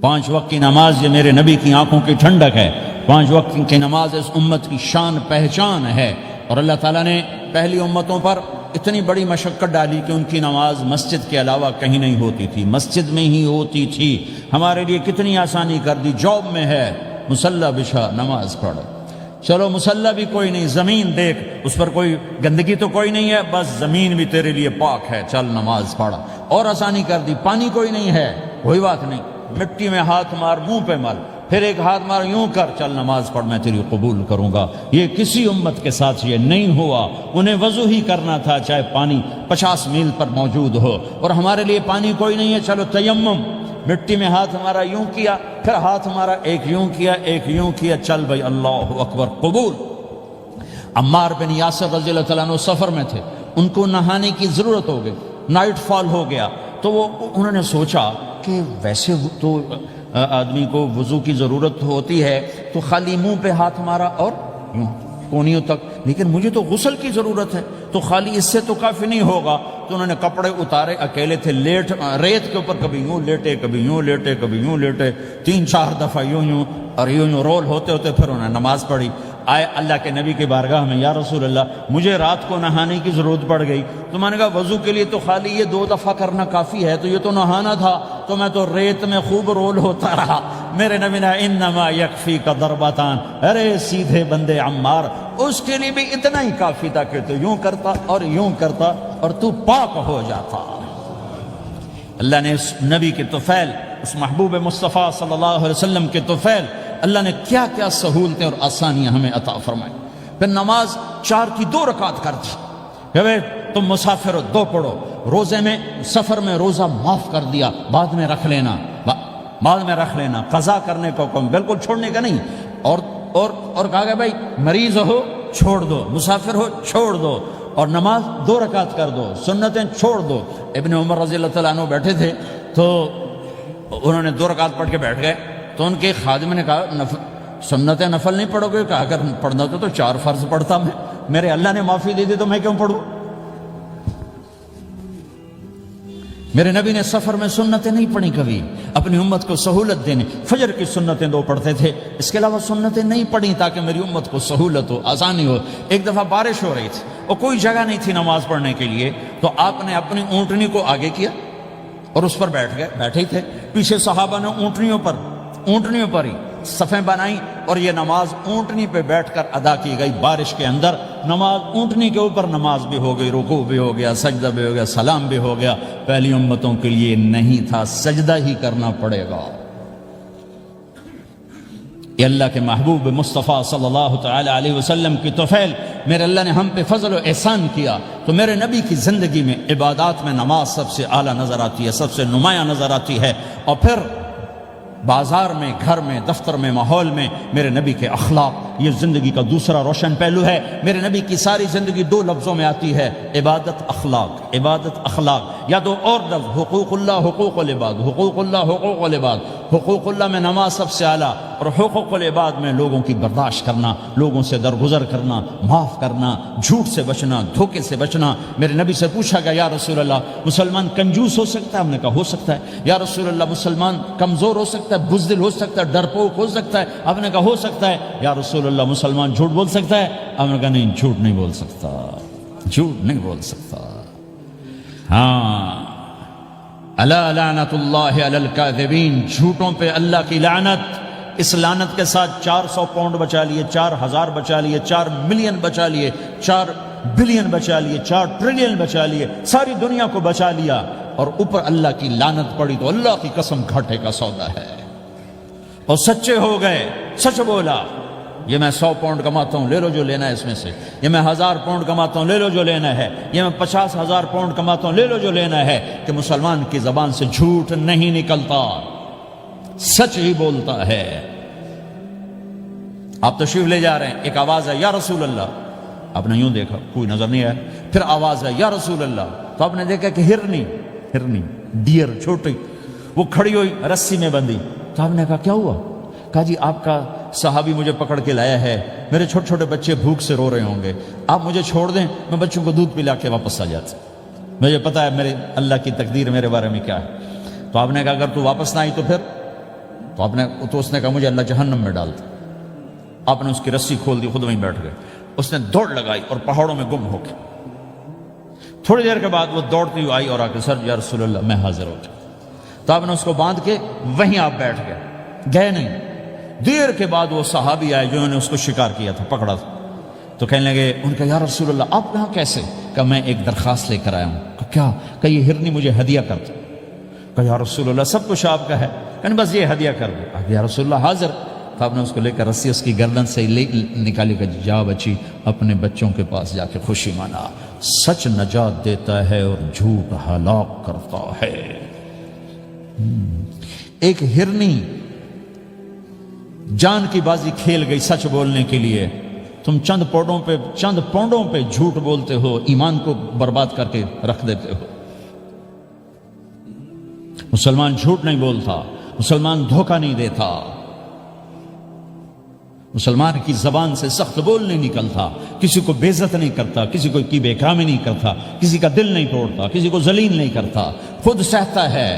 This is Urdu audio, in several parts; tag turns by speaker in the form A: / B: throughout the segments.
A: 5 وقت کی نماز یہ میرے نبی کی آنکھوں کی ٹھنڈک ہے، 5 وقت کی نماز اس امت کی شان پہچان ہے۔ اور اللہ تعالیٰ نے پہلی امتوں پر اتنی بڑی مشقت ڈالی کہ ان کی نماز مسجد کے علاوہ کہیں نہیں ہوتی تھی، مسجد میں ہی ہوتی تھی۔ ہمارے لیے کتنی آسانی کر دی، جاب میں ہے مصلی بچھا نماز پڑھو، چلو مصلی بھی کوئی نہیں، زمین دیکھ اس پر کوئی گندگی تو کوئی نہیں ہے، بس زمین بھی تیرے لیے پاک ہے، چل نماز پڑھ۔ اور آسانی کر دی، پانی کوئی نہیں ہے، کوئی بات نہیں، مٹی میں ہاتھ مار، منہ پہ مل، پھر ایک ہاتھ مار، یوں کر، چل نماز پڑھ، میں تیری قبول کروں گا۔ یہ کسی امت کے ساتھ یہ نہیں ہوا، انہیں وضو ہی کرنا تھا چاہے پانی 50 میل پر موجود ہو۔ اور ہمارے لیے پانی کوئی نہیں ہے، چلو تیمم، مٹی میں ہاتھ ہمارا یوں کیا، پھر ہاتھ ہمارا ایک یوں کیا، ایک یوں کیا، چل بھائی اللہ اکبر قبول۔ عمار بن یاسر رضی اللہ تعالیٰ عنہ سفر میں تھے، ان کو نہانے کی ضرورت ہو گئی، نائٹ فال ہو گیا، تو انہوں نے سوچا کہ ویسے تو آدمی کو وضو کی ضرورت ہوتی ہے تو خالی منہ پہ ہاتھ مارا اور یوں کونیوں تک، لیکن مجھے تو غسل کی ضرورت ہے، تو خالی اس سے تو کافی نہیں ہوگا۔ تو انہوں نے کپڑے اتارے، اکیلے تھے، ریت کے اوپر کبھی یوں لیٹے، کبھی یوں لیٹے، کبھی یوں لیٹے، 3-4 دفعہ یوں یوں اور یوں رول ہوتے ہوتے پھر انہوں نے نماز پڑھی۔ آئے اللہ کے نبی کی بارگاہ میں، یا رسول اللہ مجھے رات کو نہانے کی ضرورت پڑ گئی، تو میں نے کہا وضو کے لیے تو خالی یہ 2 دفعہ کرنا کافی ہے، تو یہ تو نہانا تھا، تو میں تو ریت میں خوب رول ہوتا رہا۔ میرے نبی نے انما یکفیک ضربتان، ارے سیدھے بندے عمار، اس کے لیے بھی اتنا ہی کافی تھا کہ تو یوں کرتا اور یوں کرتا اور تو پاک ہو جاتا۔ اللہ نے اس نبی کے طفیل، اس محبوب مصطفیٰ صلی اللہ علیہ وسلم کے طفیل، اللہ نے کیا کیا سہولتیں اور آسانیاں ہمیں عطا فرمائیں۔ پھر نماز 4 کی 2 رکعت کر دی، کہ تم مسافر ہو 2 پڑھو، روزے میں سفر میں روزہ معاف کر دیا، بعد میں رکھ لینا، بعد میں رکھ لینا، قضا کرنے کا حکم، بالکل چھوڑنے کا نہیں۔ اور کہا کہ بھائی مریض ہو چھوڑ دو، مسافر ہو چھوڑ دو، اور نماز 2 رکعت کر دو، سنتیں چھوڑ دو۔ ابن عمر رضی اللہ تعالیٰ عنہ بیٹھے تھے، تو انہوں نے 2 رکعت پڑھ کے بیٹھ گئے، تو ان کے خادم نے کہا سنتیں نفل نہیں پڑھو گے؟ کہا اگر پڑھنا تو 4 فرض پڑھتا میں، میرے اللہ نے معافی دے دی تو میں کیوں پڑھوں؟ میرے نبی نے سفر میں سنتیں نہیں پڑھی کبھی، اپنی امت کو سہولت دینے، فجر کی سنتیں 2 پڑھتے تھے، اس کے علاوہ سنتیں نہیں پڑھی تاکہ میری امت کو سہولت ہو، آسانی ہو۔ ایک دفعہ بارش ہو رہی تھی اور کوئی جگہ نہیں تھی نماز پڑھنے کے لیے، تو آپ نے اپنی اونٹنی کو آگے کیا اور اس پر بیٹھ گئے، بیٹھے ہی تھے، پیچھے صحابہ نے اونٹنیوں پر ہی صفیں بنائیں، اور یہ نماز اونٹنی پہ بیٹھ کر ادا کی گئی بارش کے اندر۔ نماز اونٹنی کے اوپر نماز بھی ہو گئی، رکوع بھی ہو گیا، سجدہ بھی ہو گیا، سلام بھی ہو گیا۔ پہلی امتوں کے لیے نہیں تھا، سجدہ ہی کرنا پڑے گا۔ یہ اللہ کے محبوب مصطفیٰ صلی اللہ تعالی علیہ وسلم کی طفیل، میرے اللہ نے ہم پہ فضل و احسان کیا، تو میرے نبی کی زندگی میں عبادات میں نماز سب سے اعلیٰ نظر آتی ہے، سب سے نمایاں نظر آتی ہے۔ اور پھر بازار میں، گھر میں، دفتر میں، ماحول میں میرے نبی کے اخلاق، یہ زندگی کا دوسرا روشن پہلو ہے۔ میرے نبی کی ساری زندگی 2 لفظوں میں آتی ہے، عبادت اخلاق، عبادت اخلاق، یا 2 اور لفظ، حقوق اللہ، حقوق العباد، حقوق اللہ، حقوق العباد۔ حقوق اللہ میں نماز سب سے اعلیٰ، اور حقوق العباد میں لوگوں کی برداشت کرنا، لوگوں سے درگزر کرنا، معاف کرنا، جھوٹ سے بچنا، دھوکے سے بچنا۔ میرے نبی سے پوچھا گیا یا رسول اللہ مسلمان کنجوس ہو سکتا ہے؟ ہم نے کہا ہو سکتا ہے۔ یا رسول اللہ مسلمان کمزور ہو سکتا ہے، بزدل ہو سکتا ہے، ڈرپوک ہو سکتا ہے؟ آپ نے کہا ہو سکتا ہے۔ یا رسول اللہ مسلمان جھوٹ بول سکتا ہے؟ آپ نے کہا نہیں، جھوٹ نہیں بول سکتا، جھوٹ نہیں بول سکتا۔ ہاں، الا لعنت اللہ علی الکاذبین، جھوٹوں پہ اللہ کی لعنت۔ اس لعنت کے ساتھ 400 پاؤنڈ بچا لیے، 4000 بچا لیے، 4 ملین بچا لیے، 4 بلین بچا لیے، 4 ٹریلین بچا لیے، ساری دنیا کو بچا لیا، اور اوپر اللہ کی لعنت پڑی تو اللہ کی قسم گھاٹے کا سودا ہے۔ اور سچے ہو گئے، سچ بولا، یہ میں 100 پاؤنڈ کماتا ہوں، لے لو جو لینا ہے اس میں سے، یہ میں 1000 پاؤنڈ کماتا ہوں، لے لو جو لینا ہے، یہ میں 50,000 پاؤنڈ کماتا ہوں، لے لو جو لینا ہے، کہ مسلمان کی زبان سے جھوٹ نہیں نکلتا، سچ ہی بولتا ہے۔ آپ تشریف لے جا رہے ہیں، ایک آواز ہے یا رسول اللہ، آپ نے یوں دیکھا، کوئی نظر نہیں آیا، پھر آواز ہے یا رسول اللہ، تو آپ نے دیکھا کہ ہرنی ڈیئر چھوٹی وہ کھڑی ہوئی، رسی میں بندھی، تو آپ نے کہا کیا ہوا؟ کہا جی آپ کا صحابی مجھے پکڑ کے لایا ہے، میرے چھوٹے چھوٹے بچے بھوک سے رو رہے ہوں گے، آپ مجھے چھوڑ دیں، میں بچوں کو دودھ پلا کے واپس آ جاتا، مجھے پتا ہے میرے اللہ کی تقدیر میرے بارے میں کیا ہے۔ تو آپ نے کہا اگر تو واپس نہ آئی تو پھر تو اس نے کہا مجھے اللہ جہنم میں ڈال دے. آپ نے اس کی رسی کھول دی, خود وہیں بیٹھ گئے. اس نے دوڑ لگائی اور پہاڑوں میں گم ہو گیا. تھوڑی دیر کے بعد وہ دوڑتی ہوئی آئی اور آ کے سر یا رسول اللہ میں حاضر ہو گیا. تو آپ نے اس کو باندھ کے وہیں آپ بیٹھ گئے نہیں. دیر کے بعد وہ صحابی آئے جو نے اس کو شکار کیا تھا, پکڑا تھا. تو کہنے لگے, ان کا یا رسول اللہ آپ یہاں کیسے؟ کہ میں ایک درخواست لے کر آیا ہوں. کیا؟ کہ یہ ہرنی مجھے ہدیہ کر دو. کہ یا رسول اللہ سب کچھ آپ کا ہے, کہنے بس یہ ہدیہ کر دو. یا رسول اللہ حاضر. تو آپ نے اس کو لے کر رسی اس کی گردن سے نکالی کہ جا بچی اپنے بچوں کے پاس جا کے خوشی منا. سچ نجات دیتا ہے اور جھوٹ ہلاک کرتا ہے. ایک ہرنی جان کی بازی کھیل گئی سچ بولنے کے لیے. تم چند پونڈوں پہ جھوٹ بولتے ہو, ایمان کو برباد کر کے رکھ دیتے ہو. مسلمان جھوٹ نہیں بولتا, مسلمان دھوکہ نہیں دیتا, مسلمان کی زبان سے سخت بول نہیں نکلتا, کسی کو بے عزت نہیں کرتا, کسی کو کی بے اکرامی نہیں کرتا, کسی کا دل نہیں توڑتا, کسی کو ذلیل نہیں کرتا, خود سہتا ہے,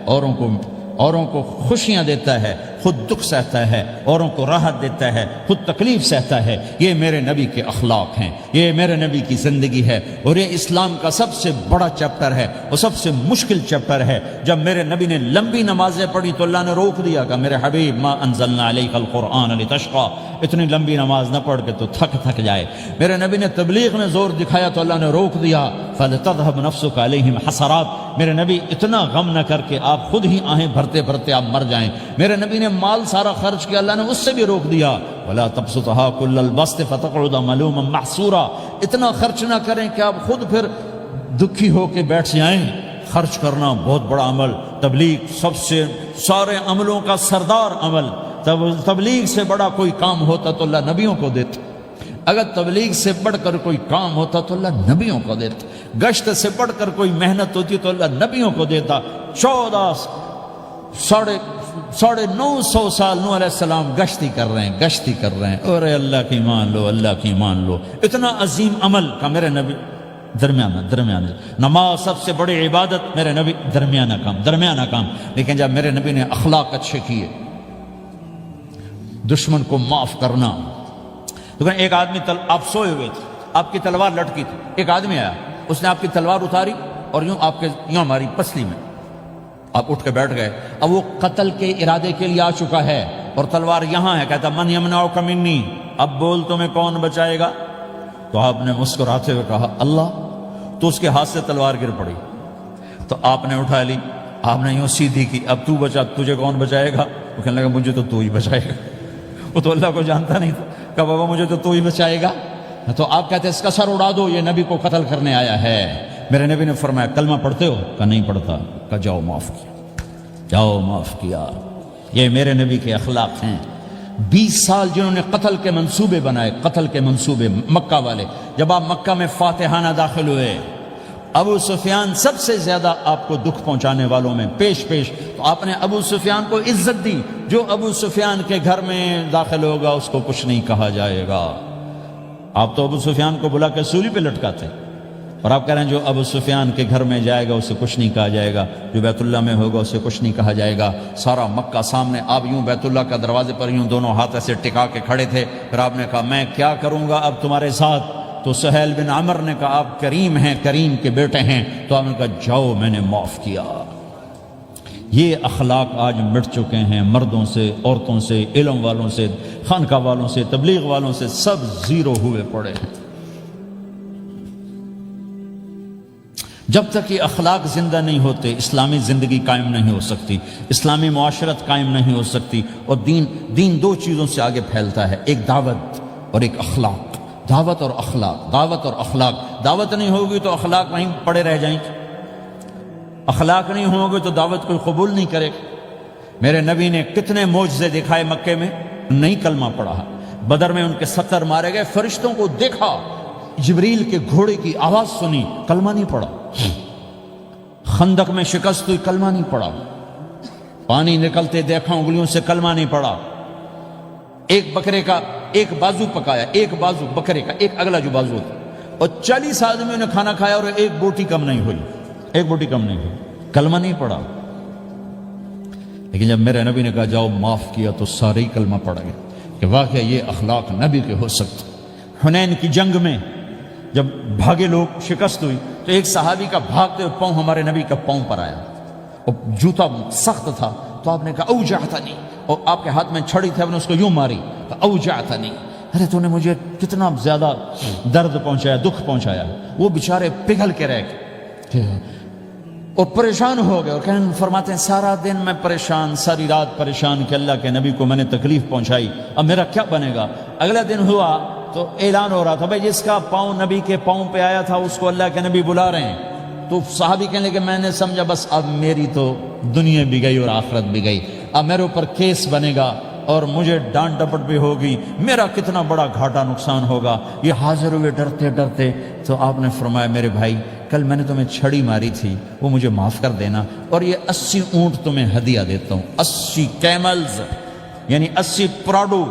A: اوروں کو خوشیاں دیتا ہے, خود دکھ سہتا ہے, اوروں کو راحت دیتا ہے, خود تکلیف سہتا ہے. یہ میرے نبی کے اخلاق ہیں, یہ میرے نبی کی زندگی ہے, اور یہ اسلام کا سب سے بڑا چیپٹر ہے اور سب سے مشکل چیپٹر ہے. جب میرے نبی نے لمبی نمازیں پڑھی تو اللہ نے روک دیا کہ میرے حبیب ما انزلنا علیک القرآن لتشقى, اتنی لمبی نماز نہ پڑھ کے تو تھک جائے. میرے نبی نے تبلیغ میں زور دکھایا تو اللہ نے روک دیا, فلتذهب نفسك علیہم حسرات. میرے نبی اتنا غم نہ کر کے آپ خود ہی آہیں بھرتے بھرتے آپ مر جائیں. میرے نبی نے مال سارا خرچ کیا, اللہ نے اس سے بھی روک دیا. ولا تبسطها كل البسط فتقعد ملوما محسورا. اتنا خرچ نہ کریں کہ آپ خود پھر دکھی ہو کے بیٹھ جائیں. خرچ کرنا بہت بڑا عمل, تبلیغ سب سے سارے عملوں کا سردار عمل. تبلیغ سے بڑا کوئی کام ہوتا تو اللہ نبیوں کو دیتا. اگر تبلیغ سے بڑھ کر کوئی کام ہوتا تو اللہ نبیوں کو دیتا. گشت سے بڑھ کر کوئی محنت ہوتی تو اللہ نبیوں کو دیتا. 950 سال نوح علیہ السلام گشتی کر رہے ہیں, اور اللہ کی مان لو. اتنا عظیم عمل کا میرے نبی درمیانہ نماز سب سے بڑی عبادت, میرے نبی درمیانہ کام. لیکن جب میرے نبی نے اخلاق اچھے کیے, دشمن کو معاف کرنا. تو ایک آدمی آپ سوئے ہوئے تھے, آپ کی تلوار لٹکی تھی, ایک آدمی آیا, اس نے آپ کی تلوار اتاری اور یوں ہماری پسلی میں. آپ اٹھ کے بیٹھ گئے. اب وہ قتل کے ارادے کے لیے آ چکا ہے اور تلوار یہاں ہے. کہتا من یمنعک منی, اب بول تمہیں کون بچائے گا؟ تو آپ نے مسکراتے ہوئے کہا اللہ. تو اس کے ہاتھ سے تلوار گر پڑی. تو آپ نے اٹھا لی, آپ نے یوں سیدھی کی, اب تو بچا, تجھے کون بچائے گا؟ وہ کہنے لگا مجھے تو ہی بچائے گا. وہ تو اللہ کو جانتا نہیں تھا. کہا بابا مجھے تو ہی بچائے گا. تو آپ کہتے ہیں اس کا سر اڑا دو, یہ نبی کو قتل کرنے آیا ہے. میرے نبی نے فرمایا کلمہ پڑھتے ہو؟ کہا نہیں پڑھتا. کہا جاؤ معاف کیا. یہ میرے نبی کے اخلاق ہیں. 20 سال جنہوں نے قتل کے منصوبے بنائے, مکہ والے. جب آپ مکہ میں فاتحانہ داخل ہوئے, ابو سفیان سب سے زیادہ آپ کو دکھ پہنچانے والوں میں پیش. تو آپ نے ابو سفیان کو عزت دی. جو ابو سفیان کے گھر میں داخل ہوگا اس کو کچھ نہیں کہا جائے گا. آپ تو ابو سفیان کو بلا کے سولی پہ لٹکاتے, اور آپ کہہ رہے ہیں جو ابو سفیان کے گھر میں جائے گا اسے کچھ نہیں کہا جائے گا, جو بیت اللہ میں ہوگا اسے کچھ نہیں کہا جائے گا. سارا مکہ سامنے, آپ یوں بیت اللہ کا دروازے پر یوں دونوں ہاتھ ایسے ٹکا کے کھڑے تھے. پھر آپ نے کہا میں کیا کروں گا اب تمہارے ساتھ؟ تو سہیل بن عمر نے کہا آپ کریم ہیں, کریم کے بیٹے ہیں. تو آپ نے کہا جاؤ میں نے معاف کیا. یہ اخلاق آج مٹ چکے ہیں. مردوں سے, عورتوں سے, علم والوں سے, خانقاہ والوں سے, تبلیغ والوں سے, سب زیرو ہوئے پڑے ہیں. جب تک یہ اخلاق زندہ نہیں ہوتے اسلامی زندگی قائم نہیں ہو سکتی, اسلامی معاشرت قائم نہیں ہو سکتی. اور دین 2 چیزوں سے آگے پھیلتا ہے, ایک دعوت اور ایک اخلاق. دعوت اور اخلاق. دعوت نہیں ہوگی تو اخلاق وہیں پڑے رہ جائیں گے. اخلاق نہیں ہوں گے تو دعوت کوئی قبول نہیں کرے گا. میرے نبی نے کتنے معجزے دکھائے مکے میں, نہیں کلمہ پڑھا. بدر میں ان کے 70 مارے گئے, فرشتوں کو دیکھا, جبریل کے گھوڑے کی آواز سنی, کلمہ نہیں پڑھا. خندق میں شکست ہوئی, کلمہ نہیں پڑھا. پانی نکلتے دیکھا, انگلیوں سے کلمہ نہیں پڑھا. ایک بکرے کا ایک بازو پکایا, ایک بازو بکرے کا, ایک اگلا جو بازو تھا, اور 40 آدمیوں نے کھانا کھایا اور ایک بوٹی کم نہیں ہوئی. کلمہ نہیں پڑھا. لیکن جب میرے نبی نے کہا جاؤ معاف کیا تو سارے ہی کلمہ پڑ گئے کہ واقعہ یہ اخلاق نبی کے ہو سکتے. حنین کی جنگ میں جب بھاگے لوگ، شکست ہوئی، تو ایک صحابی کا بھاگتے ہوئے پاؤں ہمارے نبی کا پاؤں پر آیا، اور جوتا سخت تھا، تو آپ نے کہا اوجعتنی، اور آپ کے ہاتھ میں چھڑی تھی، آپ نے اس کو یوں ماری، اوجعتنی، ارے تو نے مجھے کتنا زیادہ درد پہنچایا، دکھ پہنچایا. وہ بیچارے پگھل کے رہ گئے اور پریشان ہو گئے، اور کہیں فرماتے ہیں سارا دن میں پریشان، ساری رات پریشان کہ اللہ کے نبی کو میں نے تکلیف پہنچائی، اب میرا کیا بنے گا. اگلا دن ہوا تو اعلان ہو رہا تھا بھائی جس کا پاؤں نبی کے پاؤں پہ آیا تھا اس کو اللہ کے نبی بلا رہے ہیں. تو صحابی کہنے لگے میں نے سمجھا بس اب میری تو دنیا بھی گئی اور آخرت بھی گئی، اب میرے اوپر کیس بنے گا اور مجھے ڈانٹ ڈپٹ بھی ہوگی، میرا کتنا بڑا گھاٹا نقصان ہوگا. یہ حاضر ہوئے ڈرتے ڈرتے. تو آپ نے فرمایا میرے بھائی کل میں نے تمہیں چھڑی ماری تھی، وہ مجھے معاف کر دینا، اور یہ 80 اونٹ تمہیں ہدیہ دیتا ہوں، 80 کیملز یعنی 80 پراڈو